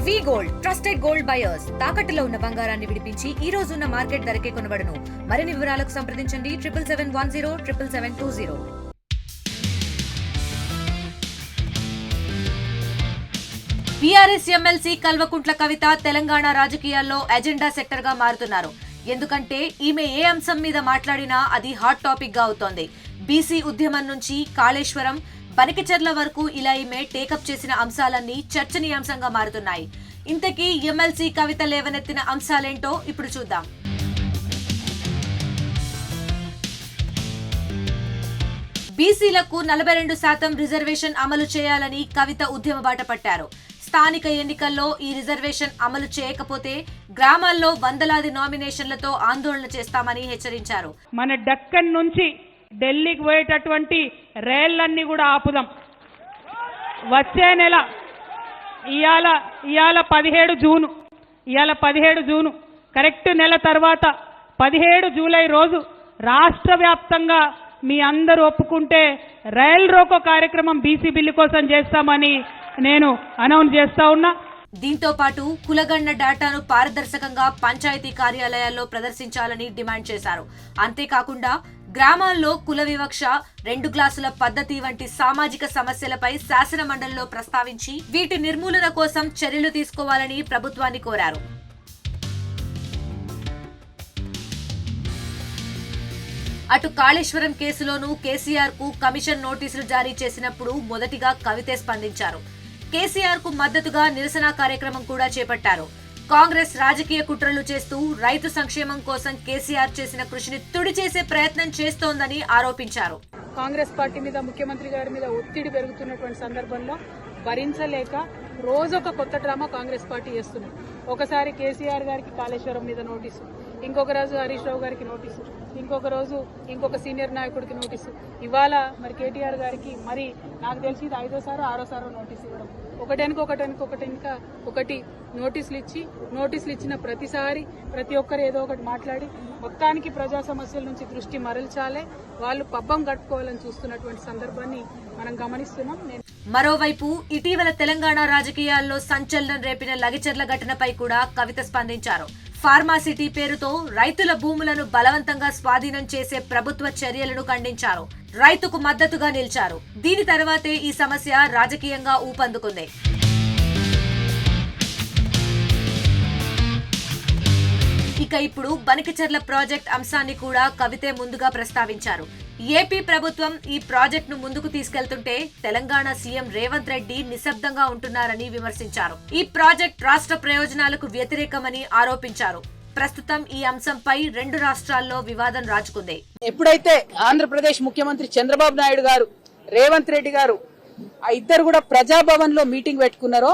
వి gold trusted gold buyers తాకట్టులో ఉన్న బంగారాన్ని విడిపించి ఈ రోజు ఉన్న మార్కెట్ ధరకే కొనబడును. మరిన్ని వివరాలకు సంప్రదించండి 7771077720. బీఆర్ఎస్ ఎమ్మెల్సీ కల్వకుంట్ల కవిత తెలంగాణ రాజకీయాల్లో ఎజెండా సెక్టర్ గా మారుతున్నారు. ఎందుకంటే ఈమె ఏ అంశం మీద మాట్లాడినా అది హాట్ టాపిక్ గా అవుతోంది. బీసీ ఉద్యమం నుంచి కాళేశ్వరం, బనికిచెర్ల వరకు ఇలా ఈమె టేకప్ చేసిన అంశాలన్నీ చర్చనీయాంశంగా మారుతున్నాయి. ఇంతకీ ఎమ్మెల్సీ కవిత లేవనెత్తిన అంశాలేంటో ఇప్పుడు చూద్దాం. బీసీలకు 42% రిజర్వేషన్ అమలు చేయాలని కవిత ఉద్యమ బాట పట్టారు. స్థానిక ఎన్నికల్లో ఈ రిజర్వేషన్ అమలు చేయకపోతే గ్రామాల్లో వందలాది నామినేషన్లతో ఆందోళన చేస్తామని హెచ్చరించారు. మన డక్కన్ నుంచి ఢిల్లీకి పోయేటటువంటి రైళ్లన్నీ కూడా ఆపుదాం. వచ్చే నెల ఇవాళ 17 జూను కరెక్ట్ నెల తర్వాత 17 జూలై రోజు రాష్ట్ర వ్యాప్తంగా మీ అందరూ ఒప్పుకుంటే రైల్ రోకో కార్యక్రమం బీసీ బిల్లు కోసం చేస్తామని నేను అనౌన్స్ చేస్తా ఉన్నా. దీంతో పాటు కులగణన డేటాను పారదర్శకంగా పంచాయతీ కార్యాలయాల్లో ప్రదర్శించాలని డిమాండ్ చేశారు. అంతేకాకుండా గ్రామాల్లో కుల వివక్ష, 2 క్లాసుల పద్ధతి వంటి సామాజిక సమస్యలపై శాసన మండలిలో ప్రస్తావించి వీటి నిర్మూలన కోసం చర్యలు తీసుకోవాలని ప్రభుత్వాన్ని కోరారు. అటు కాళేశ్వరం కేసులోనూ కేసీఆర్ కు కమిషన్ నోటీసులు జారీ చేసినప్పుడు మొదటిగా కవితే స్పందించారు. కేసీఆర్ కు మద్దతుగా నిరసన కార్యక్రమం కూడా చేపట్టారు. కాంగ్రెస్ రాజకీయ కుట్రలు చేస్తూ రైతు సంక్షేమం కోసం కేసీఆర్ చేసిన కృషిని తుడి చేసే ప్రయత్నం చేస్తోందని ఆరోపించారు. కాంగ్రెస్ పార్టీ మీద, ముఖ్యమంత్రి గారి మీద ఒత్తిడి పెరుగుతున్నటువంటి సందర్భంలో భరించలేక రోజొక కొత్త డ్రామా కాంగ్రెస్ పార్టీ చేస్తుంది. ఒకసారి కేసీఆర్ గారికి కాళేశ్వరం మీద నోటీసు, ఇంకొక రోజు హరీష్ రావు గారికి నోటీసు, ఇంకొక రోజు ఇంకొక సీనియర్ నాయకుడికి నోటీసు, ఇవాళ మరి కేటీఆర్ గారికి మరి నాకు తెలిసి ఇది 5వ 6వ నోటీసు ఇవ్వడం, ఒకటి నోటీసులు ఇచ్చిన ప్రతిసారి ప్రతి ఒక్కరు ఏదో ఒకటి మాట్లాడి మొత్తానికి ప్రజా సమస్యల నుంచి దృష్టి మరల్చాలే, వాళ్ళు పబ్బం గడుపుకోవాలని చూస్తున్నటువంటి సందర్భాన్ని మనం గమనిస్తున్నాం. మరోవైపు ఇటీవల తెలంగాణ రాజకీయాల్లో సంచలనం రేపిన లగిచెర్ల ఘటనపై కూడా కవిత స్పందించారు. ఫార్మాసిటీ పేరుతో రైతుల భూములను బలవంతంగా స్వాధీనం చేసే ప్రభుత్వ చర్యలను ఖండించారు. రైతుకు మద్దతుగా నిలిచారు. దీని తర్వాతే ఈ సమస్య రాజకీయంగా ఊపందుకుంది. ఇక ఇప్పుడు బనికిచెర్ల ప్రాజెక్ట్ అంశాన్ని కూడా కవితే ముందుగా ప్రస్తావించారు. ఏపీ ప్రభుత్వం ఈ ప్రాజెక్టును ముందుకు తీసుకెళ్తుంటే తెలంగాణ సీఎం రేవంత్ రెడ్డి నిశ్శబ్దంగా ఉంటున్నారని విమర్శించారు. ఈ ప్రాజెక్ట్ రాష్ట్ర ప్రయోజనాలకు వ్యతిరేకమని ఆరోపించారు. ప్రస్తుతం ఈ అంశంపై 2 రాష్ట్రాల్లో వివాదం రాజుకుంది. ఎప్పుడైతే ఆంధ్రప్రదేశ్ ముఖ్యమంత్రి చంద్రబాబు నాయుడు గారు, రేవంత్ రెడ్డి గారు ఆ ఇద్దరు కూడా ప్రజాభవన్ లో మీటింగ్ పెట్టుకున్నారో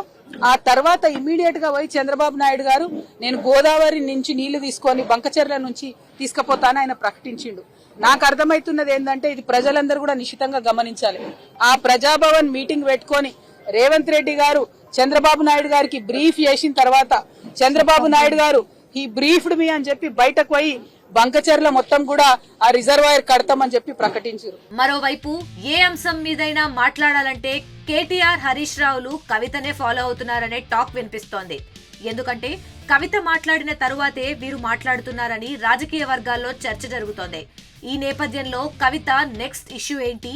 ఆ తర్వాత ఇమ్మీడియట్ గా పోయి చంద్రబాబు నాయుడు గారు నేను గోదావరి నుంచి నీళ్లు తీసుకొని బంకచెర్ల నుంచి తీసుకుపోతానని ఆయన ప్రకటించిండు. నాకు అర్థమవుతున్నది ఏంటంటే ఇది ప్రజలందరూ కూడా నిశితంగా గమనించాలి. ఆ ప్రజాభవన్ మీటింగ్ పెట్టుకొని రేవంత్ రెడ్డి గారు చంద్రబాబు నాయుడు గారికి బ్రీఫ్ చేసిన తర్వాత చంద్రబాబు నాయుడు గారు ఈ బ్రీఫ్డ్ మీ అని చెప్పి బయటకు పోయి బంకచెర్ల మొత్తం కూడా ఆ రిజర్వాయర్ కడతామని చెప్పి ప్రకటించారు. మరోవైపు ఏ అంశం మీదైనా మాట్లాడాలంటే కేటీఆర్, హరీష్ రావులు కవితనే ఫాలో అవుతున్నారనే టాక్ వినిపిస్తోంది. ఎందుకంటే కవిత మాట్లాడిన తరువాతే వీరు మాట్లాడుతున్నారని రాజకీయ వర్గాల్లో చర్చ జరుగుతోంది. ఈ నేపథ్యంలో కవిత నెక్స్ట్ ఇష్యూ ఏంటి,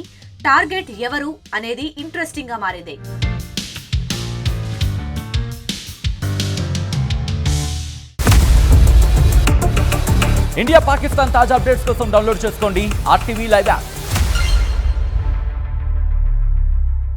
టార్గెట్ ఎవరు అనేది ఇంట్రెస్టింగ్ గా మారింది. ఇండియా పాకిస్తాన్ తాజా అప్డేట్స్ కోసం డౌన్లోడ్ చేసుకోండి RTV లైవ్ యాప్.